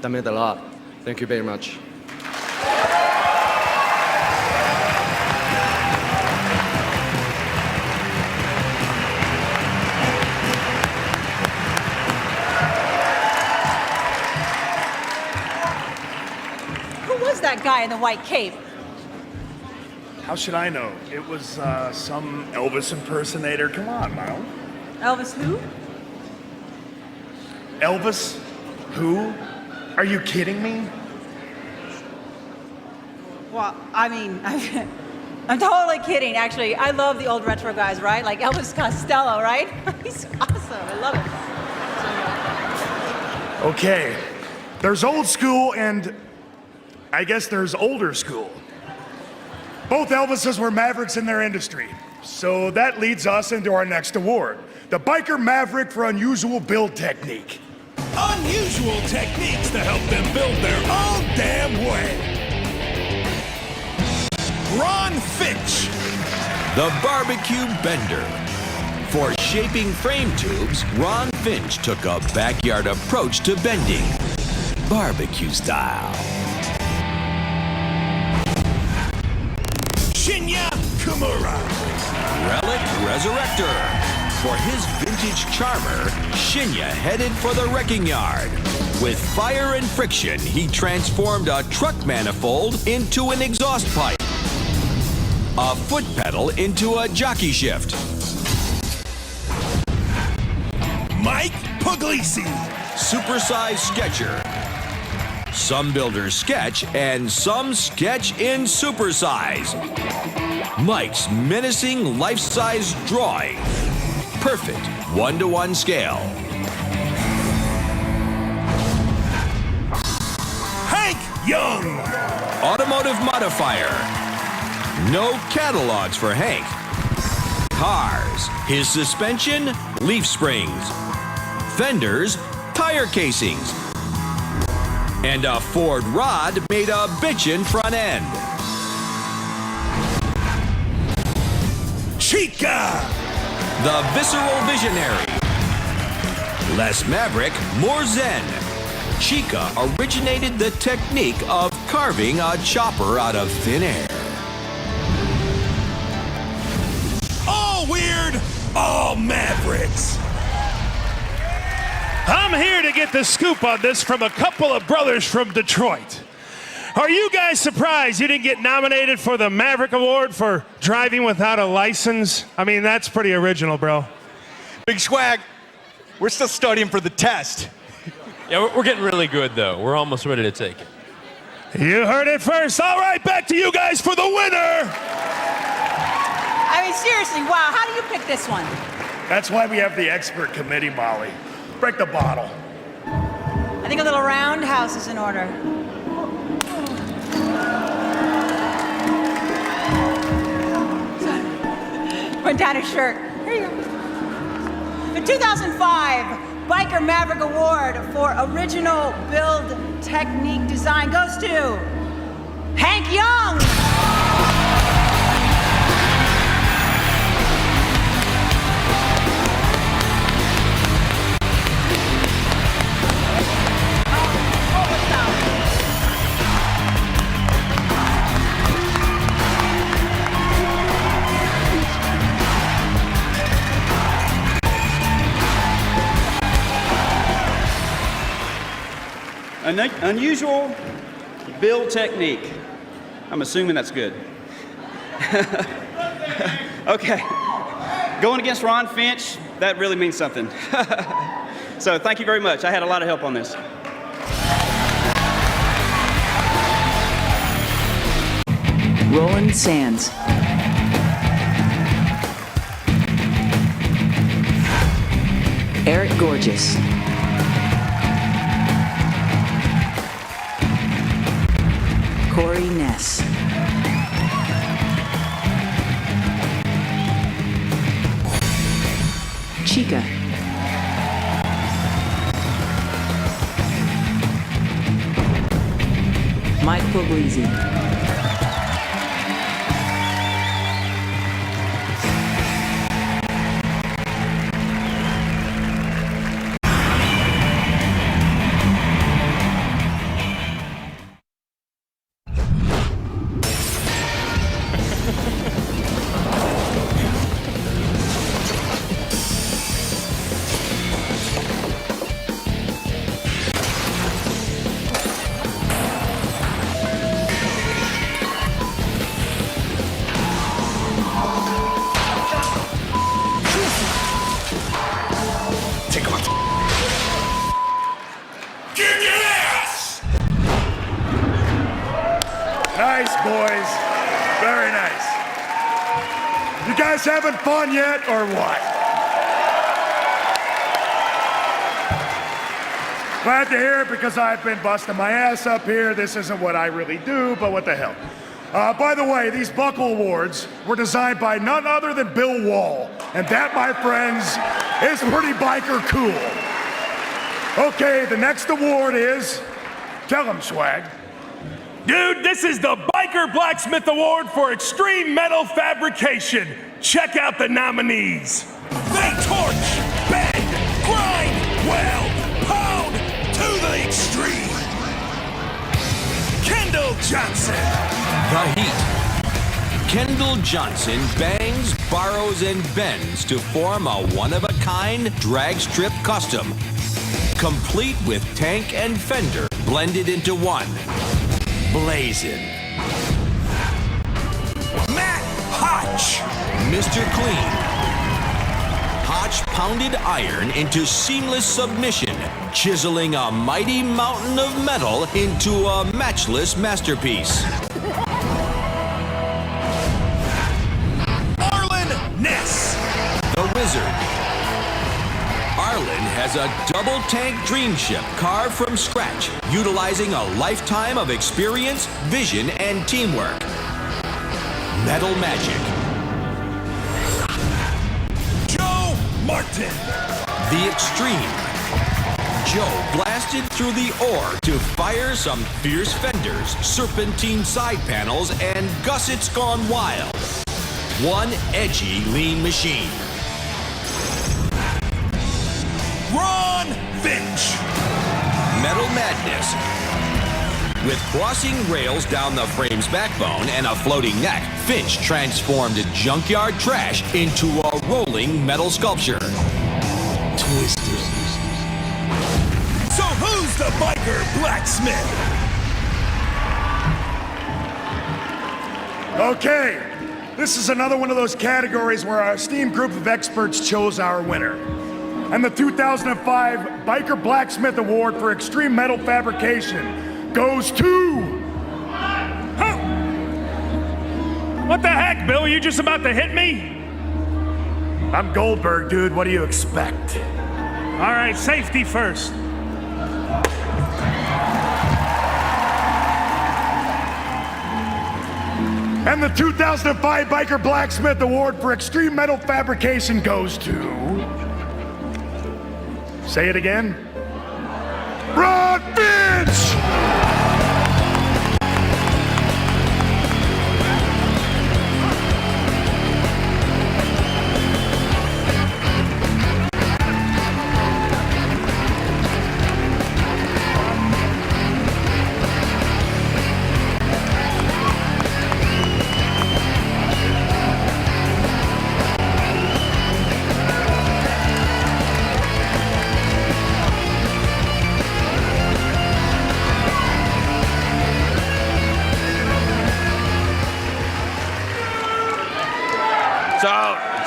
[SPEAKER 15] that meant a lot. Thank you very much.
[SPEAKER 3] That guy in the white cape?
[SPEAKER 8] How should I know? It was some Elvis impersonator. Come on, Miles.
[SPEAKER 3] Elvis who?
[SPEAKER 8] Elvis? Who? Are you kidding me?
[SPEAKER 3] Well, I mean, I'm totally kidding, actually. I love the old retro guys, right? Like Elvis Costello, right? He's awesome. I love it.
[SPEAKER 8] Okay. There's old school and I guess there's older school. Both Elvises were mavericks in their industry. So that leads us into our next award, the Biker Maverick for unusual build technique.
[SPEAKER 1] Unusual techniques to help them build their own damn way. Ron Finch, the barbecue bender. For shaping frame tubes, Ron Finch took a backyard approach to bending, barbecue style. Shinya Kimura, Relic Resurrector. For his vintage charmer, Shinya headed for the wrecking yard. With fire and friction, he transformed a truck manifold into an exhaust pipe, a foot pedal into a jockey shift. Mike Puglisi, supersized sketcher. Some builders sketch, and some sketch in supersize. Mike's menacing life-size drawing. Perfect 1-to-1 scale. Hank Young, automotive modifier. No catalogs for Hank. Cars, his suspension, leaf springs. Fenders, tire casings. And a Ford rod made a bitchin' front end. Chica, the visceral visionary. Less maverick, more zen. Chica originated the technique of carving a chopper out of thin air. All weird, all mavericks.
[SPEAKER 2] I'm here to get the scoop on this from a couple of brothers from Detroit. Are you guys surprised you didn't get nominated for the Maverick Award for driving without a license? I mean, that's pretty original, bro.
[SPEAKER 15] Big Swag, we're still studying for the test.
[SPEAKER 20] Yeah, we're getting really good, though. We're almost ready to take it.
[SPEAKER 2] You heard it first. All right, back to you guys for the winner.
[SPEAKER 3] I mean, seriously, wow, how do you pick this one?
[SPEAKER 8] That's why we have the expert committee, Molly. Break the bottle.
[SPEAKER 3] I think a little roundhouse is in order. Went down his shirt. Here you go. The 2005 Biker Maverick Award for Original Build Technique Design goes to Hank Young.
[SPEAKER 21] Unusual build technique. I'm assuming that's good. Okay. Going against Ron Finch, that really means something. So thank you very much. I had a lot of help on this.
[SPEAKER 11] Roland Sands. Eric Gorgeous. Corey Ness. Chica. Mike Puglisi.
[SPEAKER 8] Nice, boys. Very nice. You guys having fun yet, or what? Glad to hear it, because I've been busting my ass up here. This isn't what I really do, but what the hell. By the way, these Buckle Awards were designed by none other than Bill Wall. And that, my friends, is pretty biker cool. Okay, the next award is... Tell him, Swag.
[SPEAKER 2] Dude, this is the Biker Blacksmith Award for Extreme Metal Fabrication. Check out the nominees. They torch, bend, grind, weld, pound to the extreme. Kendall Johnson.
[SPEAKER 1] The Heat. Kendall Johnson bangs, borrows, and bends to form a one-of-a-kind drag strip custom, complete with tank and fender blended into one. Blazin'. Matt Hotch. Mr. Clean. Hotch pounded iron into seamless submission, chiseling a mighty mountain of metal into a matchless masterpiece.
[SPEAKER 2] Arlen Ness.
[SPEAKER 1] The Wizard. Arlen has a double-tank dream ship carved from scratch, utilizing a lifetime of experience, vision, and teamwork. Metal Magic.
[SPEAKER 2] Joe Martin.
[SPEAKER 1] The Extreme. Joe blasted through the ore to fire some fierce fenders, serpentine side panels, and gussets gone wild. One edgy lean machine.
[SPEAKER 2] Ron Finch.
[SPEAKER 1] Metal Madness. With crossing rails down the frame's backbone and a floating neck, Finch transformed junkyard trash into a rolling metal sculpture. Twisted.
[SPEAKER 2] So who's the Biker Blacksmith?
[SPEAKER 8] Okay, this is another one of those categories where our esteemed group of experts chose our winner. And the 2005 Biker Blacksmith Award for Extreme Metal Fabrication goes to...
[SPEAKER 2] Huh. What the heck, Bill? Are you just about to hit me?
[SPEAKER 8] I'm Goldberg, dude. What do you expect?
[SPEAKER 2] All right, safety first.
[SPEAKER 8] And the 2005 Biker Blacksmith Award for Extreme Metal Fabrication goes to... Say it again. Ron Finch!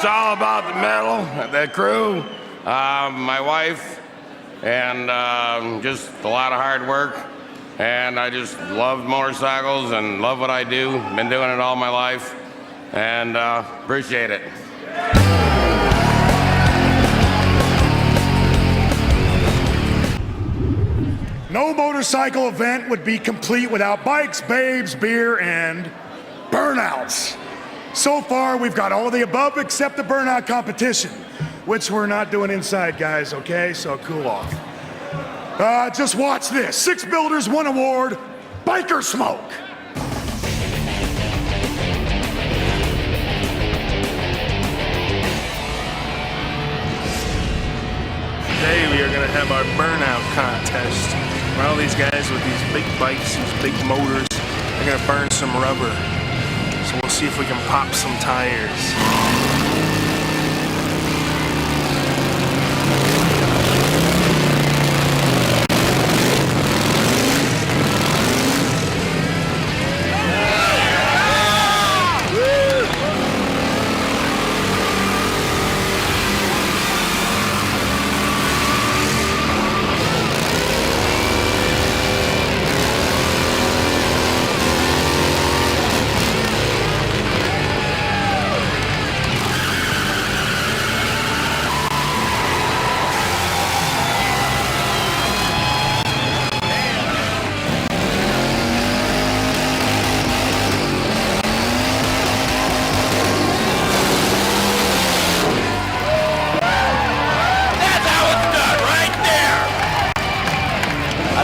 [SPEAKER 17] all about the metal, the crew, my wife, and just a lot of hard work. And I just love motorcycles and love what I do. Been doing it all my life, and appreciate it.
[SPEAKER 8] No motorcycle event would be complete without bikes, babes, beer, and burnouts. So far, we've got all of the above except the burnout competition, which we're not doing inside, guys, okay? So cool off. Just watch this. 6 builders, 1 award, biker smoke.
[SPEAKER 10] Today we are going to have our burnout contest. Where all these guys with these big bikes, these big motors, they're going to burn some rubber. So we'll see if we can pop some tires.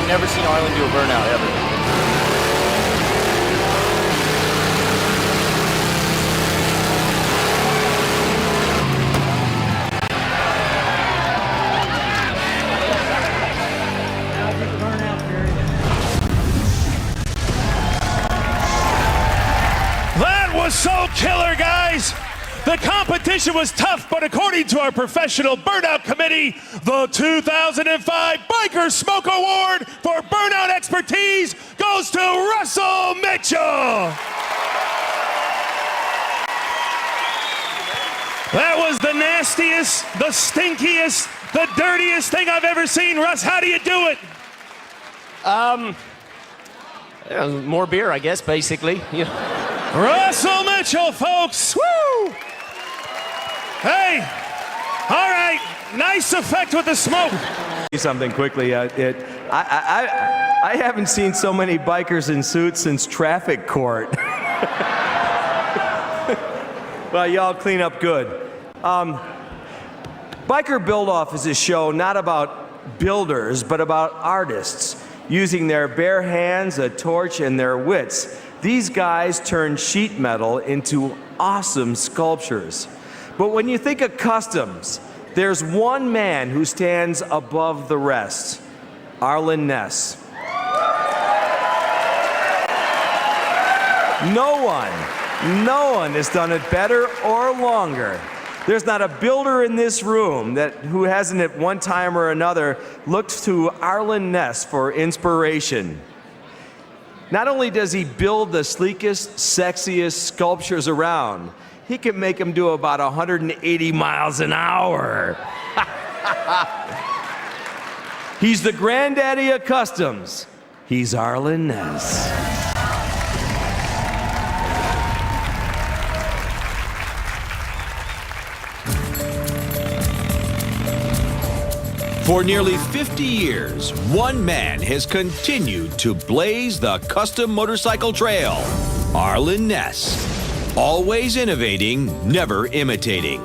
[SPEAKER 18] Never seen Arlen do a burnout ever.
[SPEAKER 2] That was so killer, guys. The competition was tough, but according to our professional burnout committee, the 2005 Biker Smoke Award for burnout expertise goes to Russell Mitchell. That was the nastiest, the stinkiest, the dirtiest thing I've ever seen. Russ, how do you do it?
[SPEAKER 6] More beer, I guess, basically.
[SPEAKER 2] Russell Mitchell, folks. Woo! Hey, all right, nice effect with the smoke.
[SPEAKER 22] Something quickly. I haven't seen so many bikers in suits since traffic court. Well, y'all clean up good. Biker Build-Off is a show not about builders, but about artists. Using their bare hands, a torch, and their wits, these guys turn sheet metal into awesome sculptures. But when you think of customs, there's one man who stands above the rest, Arlen Ness. No one has done it better or longer. There's not a builder in this room who hasn't at one time or another looked to Arlen Ness for inspiration. Not only does he build the sleekest, sexiest sculptures around, he can make them do about 180 miles an hour. He's the granddaddy of customs. He's Arlen Ness.
[SPEAKER 1] For nearly 50 years, one man has continued to blaze the custom motorcycle trail, Arlen Ness. Always innovating, never imitating.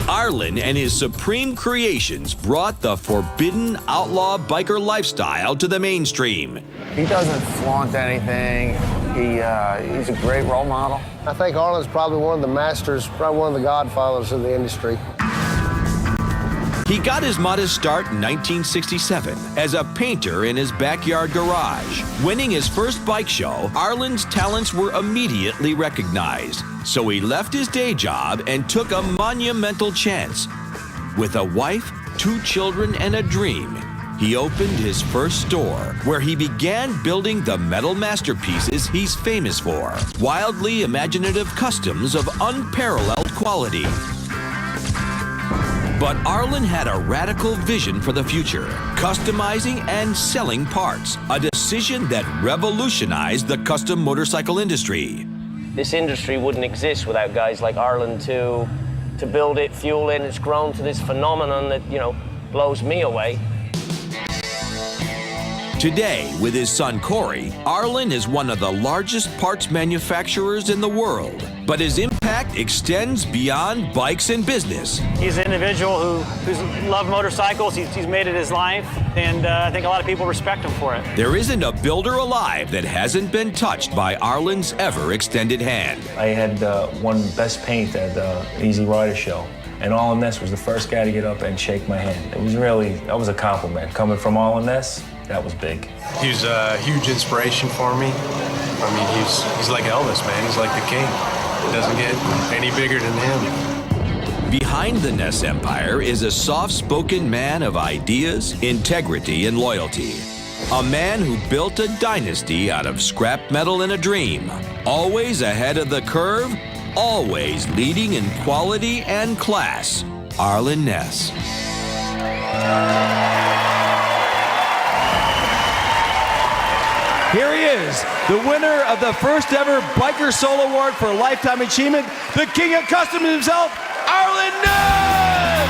[SPEAKER 1] Arlen and his supreme creations brought the forbidden outlaw biker lifestyle to the mainstream.
[SPEAKER 23] He doesn't flaunt anything. He's a great role model.
[SPEAKER 24] I think Arlen's probably one of the masters, probably one of the godfathers of the industry.
[SPEAKER 1] He got his modest start in 1967 as a painter in his backyard garage. Winning his first bike show, Arlen's talents were immediately recognized. So he left his day job and took a monumental chance. With a wife, 2 children, and a dream, he opened his first store, where he began building the metal masterpieces he's famous for. Wildly imaginative customs of unparalleled quality. But Arlen had a radical vision for the future, customizing and selling parts, a decision that revolutionized the custom motorcycle industry.
[SPEAKER 6] This industry wouldn't exist without guys like Arlen to build it, fuel it, and it's grown to this phenomenon that, blows me away.
[SPEAKER 1] Today, with his son Corey, Arlen is one of the largest parts manufacturers in the world. But his impact extends beyond bikes and business.
[SPEAKER 4] He's an individual who's loved motorcycles. He's made it his life, and I think a lot of people respect him for it.
[SPEAKER 1] There isn't a builder alive that hasn't been touched by Arlen's ever extended hand.
[SPEAKER 9] I had won Best Paint at the Easy Rider Show, and Arlen Ness was the first guy to get up and shake my hand. It was that was a compliment. Coming from Arlen Ness, that was big.
[SPEAKER 10] He's a huge inspiration for me. I mean, he's like Elvis, man. He's like the king. It doesn't get any bigger than him.
[SPEAKER 1] Behind the Ness empire is a soft-spoken man of ideas, integrity, and loyalty. A man who built a dynasty out of scrap metal and a dream. Always ahead of the curve, always leading in quality and class. Arlen Ness.
[SPEAKER 22] Here he is, the winner of the first ever Biker Soul Award for Lifetime Achievement, the king of custom himself, Arlen Ness!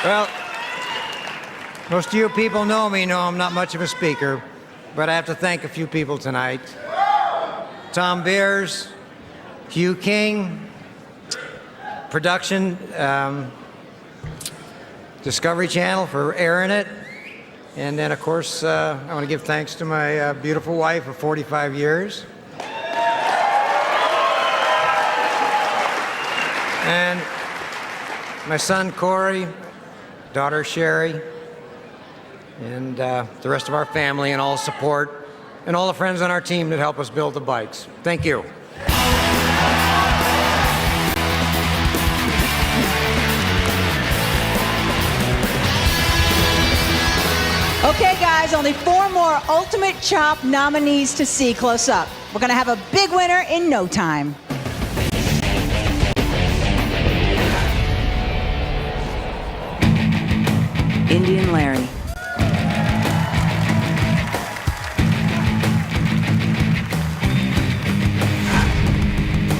[SPEAKER 12] Well, most of you people know me, know I'm not much of a speaker, but I have to thank a few people tonight. Tom Beers, Hugh King, production, Discovery Channel for airing it, and then of course I want to give thanks to my beautiful wife of 45 years. And my son Corey, daughter Sherry, and the rest of our family and all the support, and all the friends on our team that help us build the bikes. Thank you.
[SPEAKER 3] Okay, guys, only 4 more Ultimate Chop nominees to see close up. We're going to have a big winner in no time.
[SPEAKER 11] Indian Larry.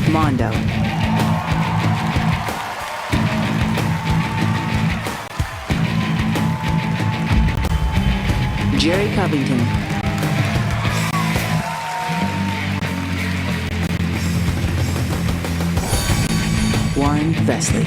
[SPEAKER 11] Mondo. Jerry Covington. Warren Vesley.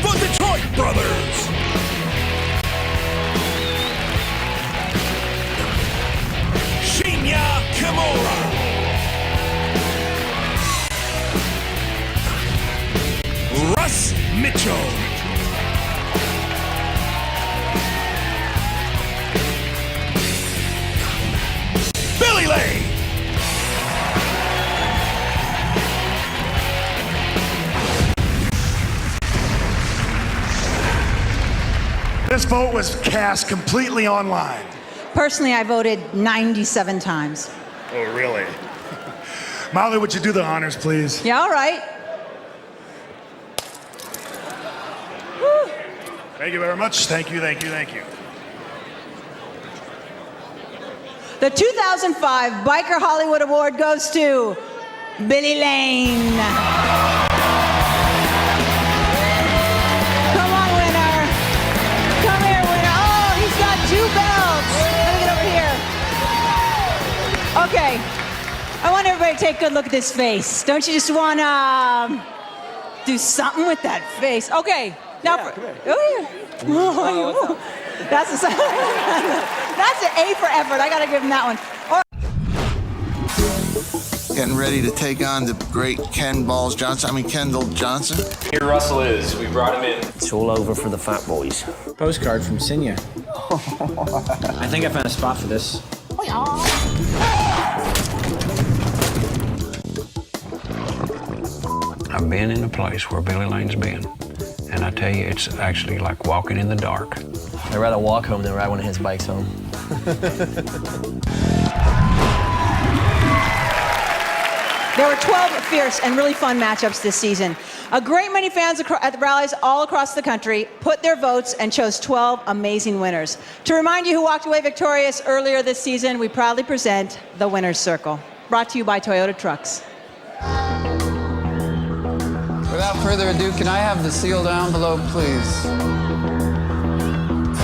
[SPEAKER 2] The Detroit Brothers. Shinya Kimura. Russ Mitchell. Billy Lane.
[SPEAKER 8] This vote was cast completely online.
[SPEAKER 3] Personally, I voted 97 times.
[SPEAKER 8] Oh, really? Molly, would you do the honors, please?
[SPEAKER 3] Yeah, all right. Woo.
[SPEAKER 8] Thank you very much. Thank you, thank you, thank you.
[SPEAKER 3] The 2005 Biker Hollywood Award goes to Billy Lane. Okay. I want everybody to take a good look at this face. Don't you just want to do something with that face? Okay. Now, that's an A for effort. I got to give him that one.
[SPEAKER 5] Getting ready to take on the great Kendall Johnson.
[SPEAKER 20] Here Russell is. We brought him in.
[SPEAKER 13] It's all over for the fat boys.
[SPEAKER 14] Postcard from Sinya. I think I found a spot for this.
[SPEAKER 16] I've been in a place where Billy Lane's been, and I tell you, it's actually like walking in the dark.
[SPEAKER 13] I'd rather walk home than ride one of his bikes home.
[SPEAKER 3] There were 12 fierce and really fun matchups this season. A great many fans at the rallies all across the country put their votes and chose 12 amazing winners. To remind you who walked away victorious earlier this season, we proudly present the Winner's Circle, brought to you by Toyota Trucks.
[SPEAKER 25] Without further ado, can I have the sealed envelope, please?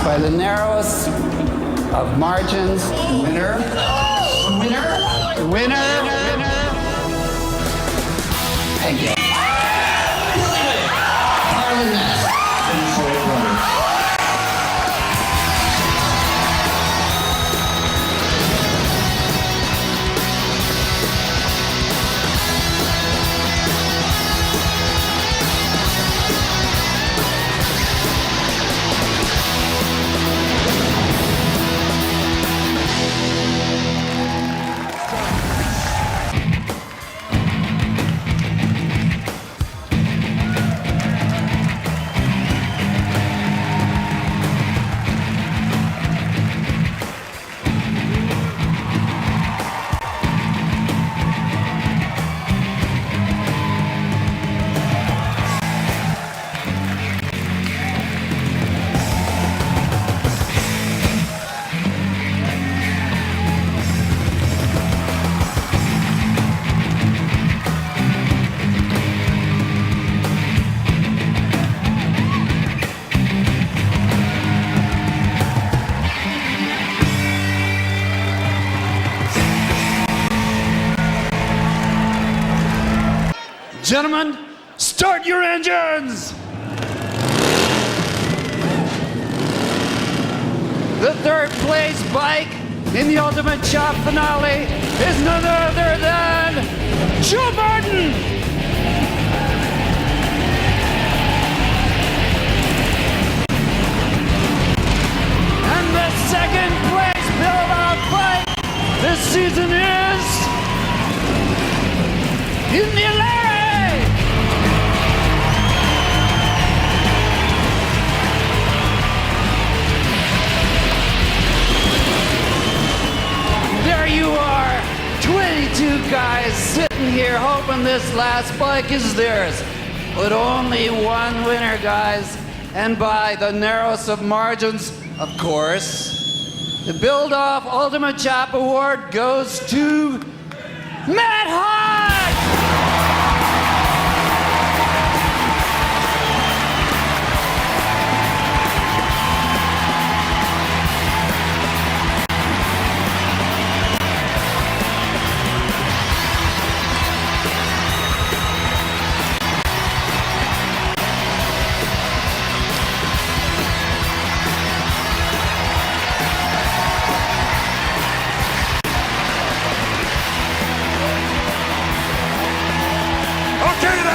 [SPEAKER 25] By the narrowest of margins, winner. Thank you. Arlen Ness.
[SPEAKER 26] Gentlemen, start your engines! The third place bike in the Ultimate Chop finale is none other than Joe Martin! And the second place build-out bike this season is Inielere! There you are, 22 guys sitting here hoping this last bike is theirs. But only one winner, guys. And by the narrowest of margins, of course, the Build Off Ultimate Chop Award goes to Matt Hodge!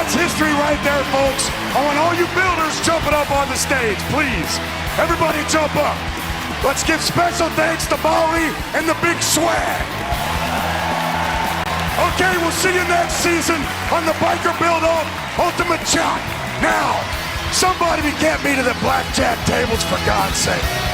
[SPEAKER 8] That's history right there, folks. I want all you builders jumping up on the stage, please. Everybody jump up. Let's give special thanks to Molly and the Big Swag. Okay, we'll see you next season on the Biker Build-Off Ultimate Chop. Now, somebody get me to the blackjack tables, for God's sake.